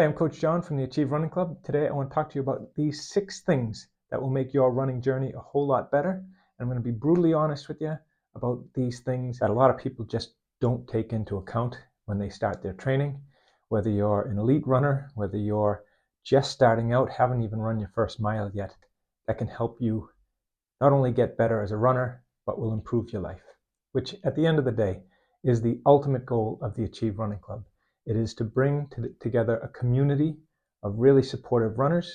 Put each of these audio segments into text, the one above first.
Hi, I'm Coach John from the Achieve Running Club. Today I want to talk to you about these 6 things that will make your running journey a whole lot better. And I'm going to be brutally honest with you about these things that a lot of people just don't take into account when they start their training. Whether you're an elite runner, whether you're just starting out, haven't even run your first mile yet, that can help you not only get better as a runner, but will improve your life, which at the end of the day is the ultimate goal of the Achieve Running Club. It is to bring together a community of really supportive runners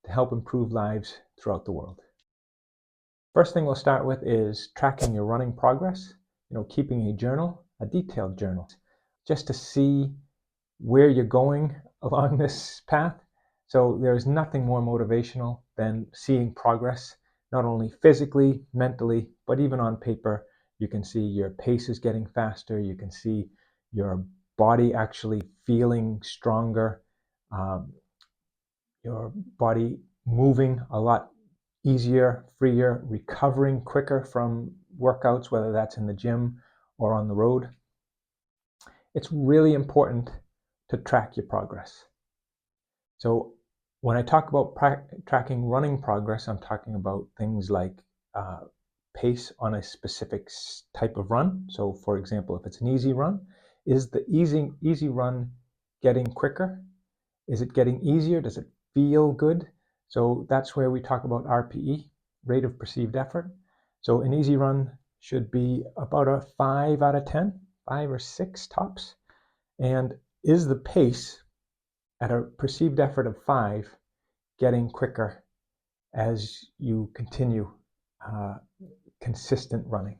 to help improve lives throughout the world. First thing we'll start with is tracking your running progress, keeping a journal, a detailed journal, just to see where you're going along this path. So there's nothing more motivational than seeing progress, not only physically, mentally, but even on paper. You can see your pace is getting faster. You can see your body actually feeling stronger, your body moving a lot easier, freer, recovering quicker from workouts, whether that's in the gym or on the road. It's really important to track your progress. So when I talk about tracking running progress, I'm talking about things like pace on a specific type of run. So for example, if it's an easy run, is the easy run getting quicker? Is it getting easier? Does it feel good? So that's where we talk about RPE, rate of perceived effort. So an easy run should be about a 5 out of 10, 5 or 6 tops. And is the pace at a perceived effort of 5 getting quicker as you continue consistent running?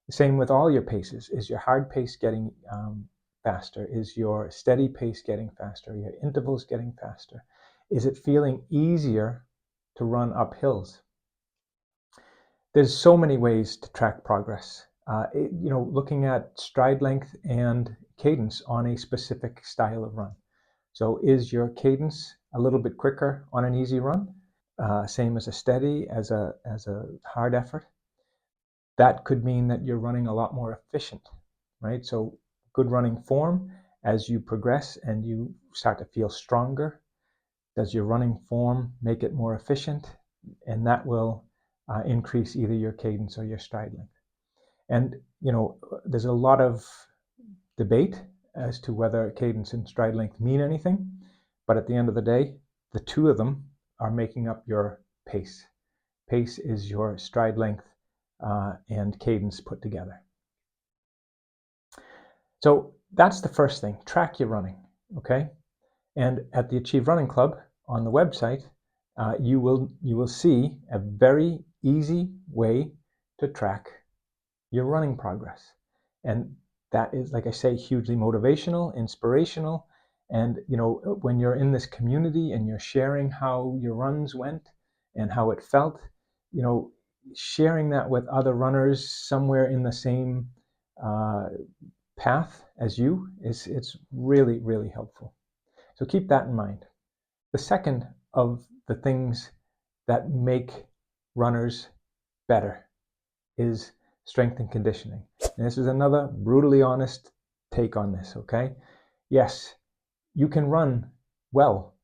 The same with all your paces. Is your hard pace getting faster? Is your steady pace getting faster? Your intervals getting faster? Is it feeling easier to run up hills? There's so many ways to track progress. Looking at stride length and cadence on a specific style of run. So is your cadence a little bit quicker on an easy run? Same as a steady, as a hard effort? That could mean that you're running a lot more efficient, right? So good running form, as you progress and you start to feel stronger, does your running form make it more efficient? And that will increase either your cadence or your stride length. And, there's a lot of debate as to whether cadence and stride length mean anything. But at the end of the day, the two of them are making up your pace. Pace is your stride length and cadence put together. So that's the first thing. Track your running, okay? And at the Achieve Running Club on the website, you will see a very easy way to track your running progress. And that is, like I say, hugely motivational, inspirational. And when you're in this community and you're sharing how your runs went and how it felt, sharing that with other runners somewhere in the same path as you it's really, really helpful. So keep that in mind. The second of the things that make runners better is strength and conditioning. And this is another brutally honest take on this, okay? Yes, you can run well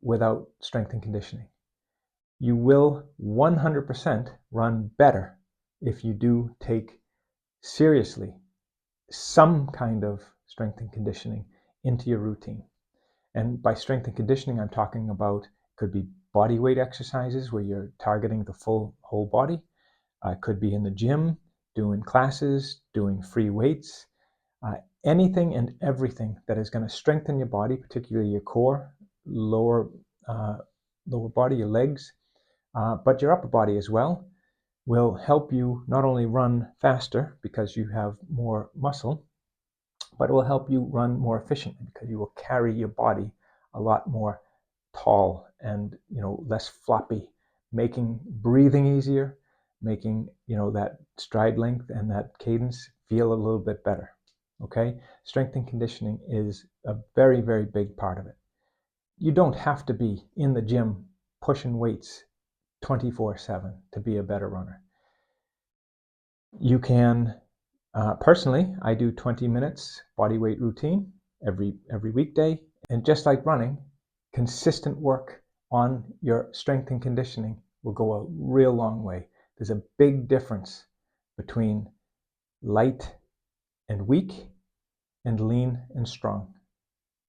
without strength and conditioning. You will 100% run better if you do take seriously some kind of strength and conditioning into your routine. And by strength and conditioning, I'm talking about, could be body weight exercises where you're targeting the whole body. It could be in the gym, doing classes, doing free weights, anything and everything that is going to strengthen your body, particularly your core, lower body, your legs, but your upper body as well, will help you not only run faster because you have more muscle, but it will help you run more efficiently because you will carry your body a lot more tall and less floppy, making breathing easier, making that stride length and that cadence feel a little bit better. Okay, strength and conditioning is a very, very big part of it. You don't have to be in the gym pushing weights 24/7 to be a better runner. You can personally, I do 20 minutes body weight routine every weekday, And just like running, consistent work on your strength and conditioning will go a real long way. There's a big difference between light and weak and lean and strong.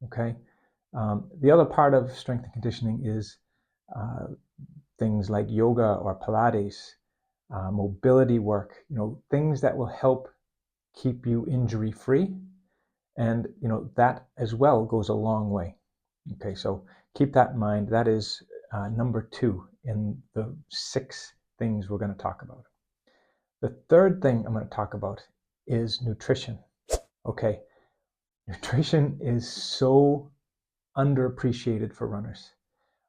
Okay. The other part of strength and conditioning is things like yoga or Pilates, mobility work, things that will help keep you injury free. And, that as well goes a long way. Okay, so keep that in mind. That is number 2 in the 6 things we're going to talk about. The third thing I'm going to talk about is nutrition. Okay, nutrition is so underappreciated for runners.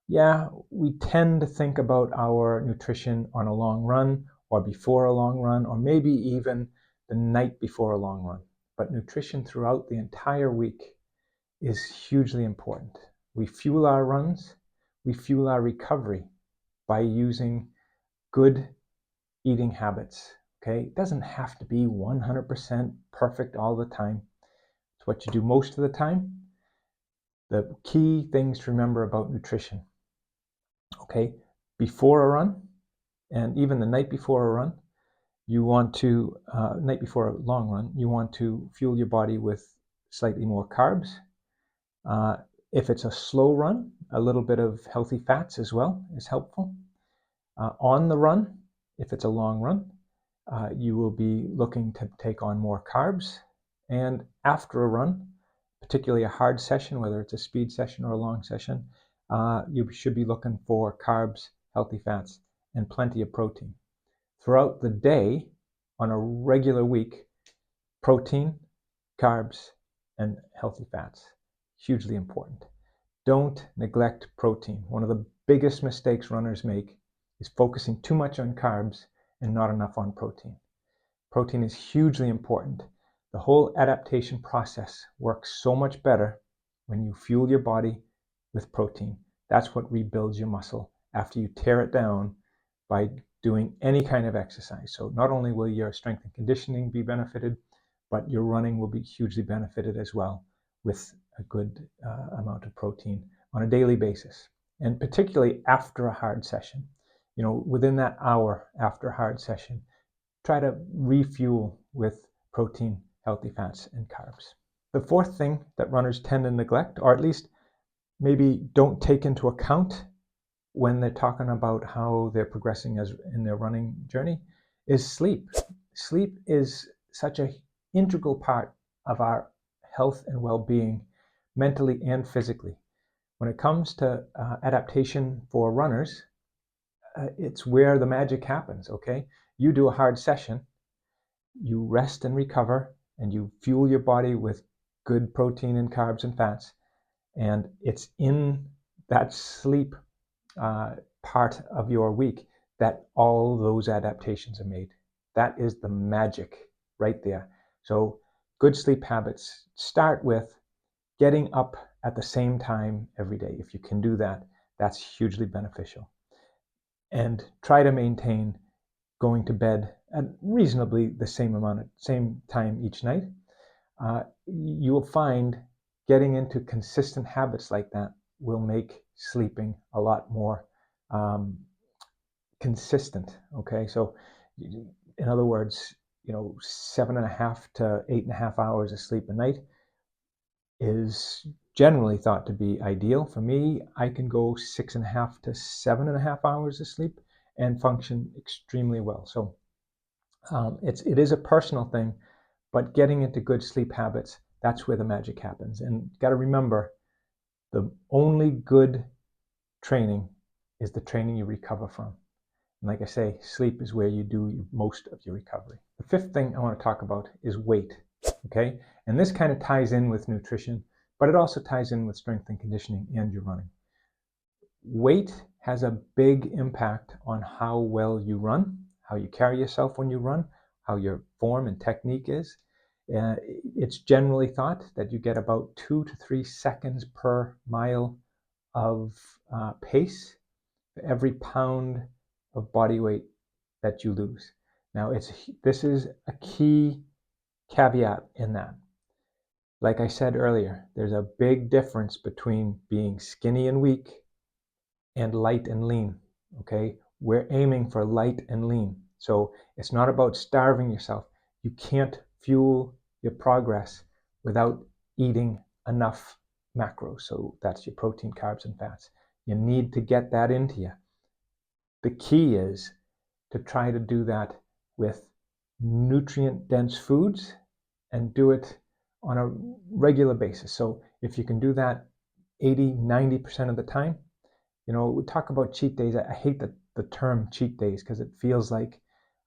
Yeah, we tend to think about our nutrition on a long run or before a long run or maybe even the night before a long run. But nutrition throughout the entire week is hugely important. We fuel our runs, we fuel our recovery by using good eating habits. Okay, it doesn't have to be 100% perfect all the time. It's what you do most of the time. The key things to remember about nutrition. Okay, before a run and even the night before a run, you want to, night before a long run, you want to fuel your body with slightly more carbs. If it's a slow run, a little bit of healthy fats as well is helpful. On the run, if it's a long run, you will be looking to take on more carbs. And after a run, particularly a hard session, whether it's a speed session or a long session, you should be looking for carbs, healthy fats, and plenty of protein. Throughout the day, on a regular week, protein, carbs, and healthy fats, hugely important. Don't neglect protein. One of the biggest mistakes runners make is focusing too much on carbs and not enough on protein. Protein is hugely important. The whole adaptation process works so much better when you fuel your body with protein. That's what rebuilds your muscle after you tear it down by doing any kind of exercise. So not only will your strength and conditioning be benefited, but your running will be hugely benefited as well with a good amount of protein on a daily basis. And particularly after a hard session, within that hour after a hard session, try to refuel with protein, healthy fats, and carbs. The fourth thing that runners tend to neglect, or at least maybe don't take into account when they're talking about how they're progressing in their running journey, is sleep. Sleep is such an integral part of our health and well-being, mentally and physically. When it comes to adaptation for runners, it's where the magic happens, okay? You do a hard session, you rest and recover, and you fuel your body with good protein and carbs and fats, and it's in that sleep part of your week that all those adaptations are made. That is the magic right there. So good sleep habits start with getting up at the same time every day. If you can do that, that's hugely beneficial. And try to maintain going to bed at reasonably the same time each night. You will find getting into consistent habits like that will make sleeping a lot more consistent. Okay, so in other words, 7.5 to 8.5 hours of sleep a night is generally thought to be ideal. For me, I can go 6.5 to 7.5 hours of sleep and function extremely well. So it is a personal thing, but getting into good sleep habits, that's where the magic happens. And got to remember, the only good training is the training you recover from. And like I say, sleep is where you do most of your recovery. The fifth thing I want to talk about is weight, okay? And this kind of ties in with nutrition, but it also ties in with strength and conditioning and your running. Weight has a big impact on how well you run, how you carry yourself when you run, how your form and technique is. It's generally thought that you get about 2 to 3 seconds per mile of pace for every pound of body weight that you lose. Now, this is a key caveat in that. Like I said earlier, there's a big difference between being skinny and weak and light and lean, okay? We're aiming for light and lean. So it's not about starving yourself. You can't fuel your progress without eating enough macros. So that's your protein, carbs, and fats. You need to get that into you. The key is to try to do that with nutrient-dense foods and do it on a regular basis. So if you can do that 80, 90% of the time, we talk about cheat days. I hate the term cheat days because it feels like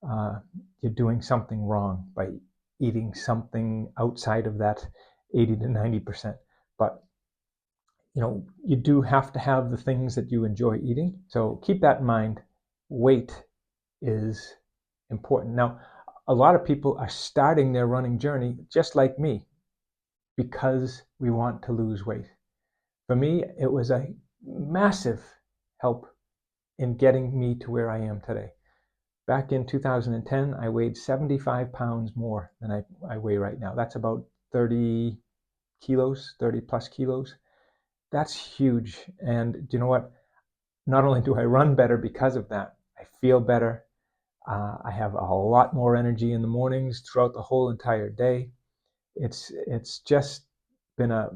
you're doing something wrong by eating something outside of that 80 to 90%. But you do have to have the things that you enjoy eating. So keep that in mind. Weight is important. Now, a lot of people are starting their running journey just like me because we want to lose weight. For me, it was a massive help in getting me to where I am today. Back in 2010, I weighed 75 pounds more than I weigh right now. That's about 30 kilos, 30 plus kilos. That's huge. And do you know what? Not only do I run better because of that, I feel better. I have a lot more energy in the mornings throughout the whole entire day. It's just been a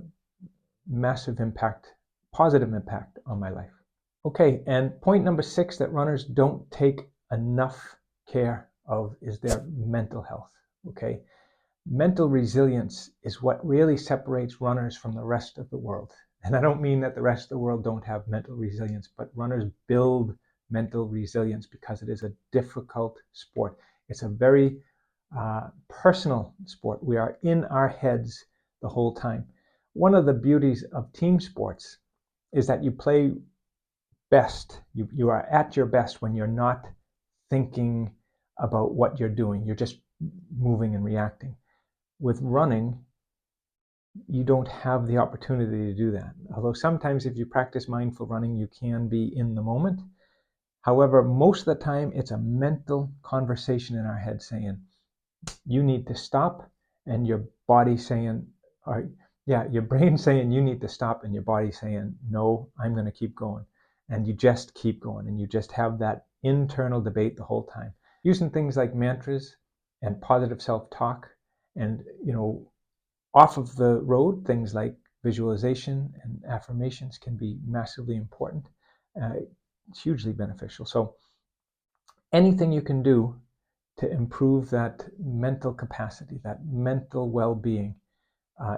massive impact, positive impact on my life. Okay, and point number 6 that runners don't take enough care of is their mental health. Okay, mental resilience is what really separates runners from the rest of the world. And I don't mean that the rest of the world don't have mental resilience, but runners build mental resilience because it is a difficult sport. It's a very personal sport. We are in our heads the whole time. One of the beauties of team sports is that you play best. You are at your best when you're not thinking about what you're doing. You're just moving and reacting. With running, you don't have the opportunity to do that. Although sometimes if you practice mindful running, you can be in the moment. However, most of the time, it's a mental conversation in our head saying, you need to stop, and your body saying, your brain saying you need to stop, and your body saying, no, I'm going to keep going. And you just keep going, and you just have that internal debate the whole time. Using things like mantras and positive self-talk, and off of the road, things like visualization and affirmations can be massively important. It's hugely beneficial. So anything you can do to improve that mental capacity, that mental well-being,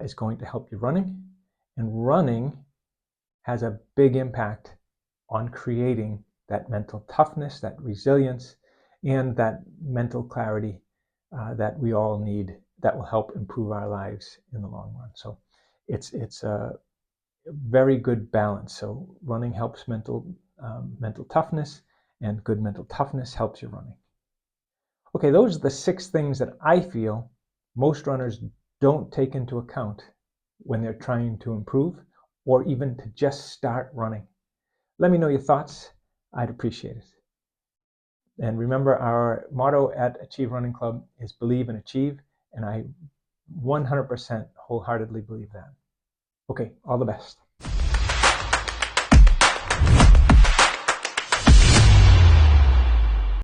is going to help you running. And running has a big impact on creating that mental toughness, that resilience, and that mental clarity that we all need, that will help improve our lives in the long run. So it's a very good balance. So running helps mental toughness, and good mental toughness helps you running. Okay, those are the 6 things that I feel most runners don't take into account when they're trying to improve or even to just start running. Let me know your thoughts. I'd appreciate it. And remember, our motto at Achieve Running Club is believe and achieve, and I 100% wholeheartedly believe that. Okay, all the best.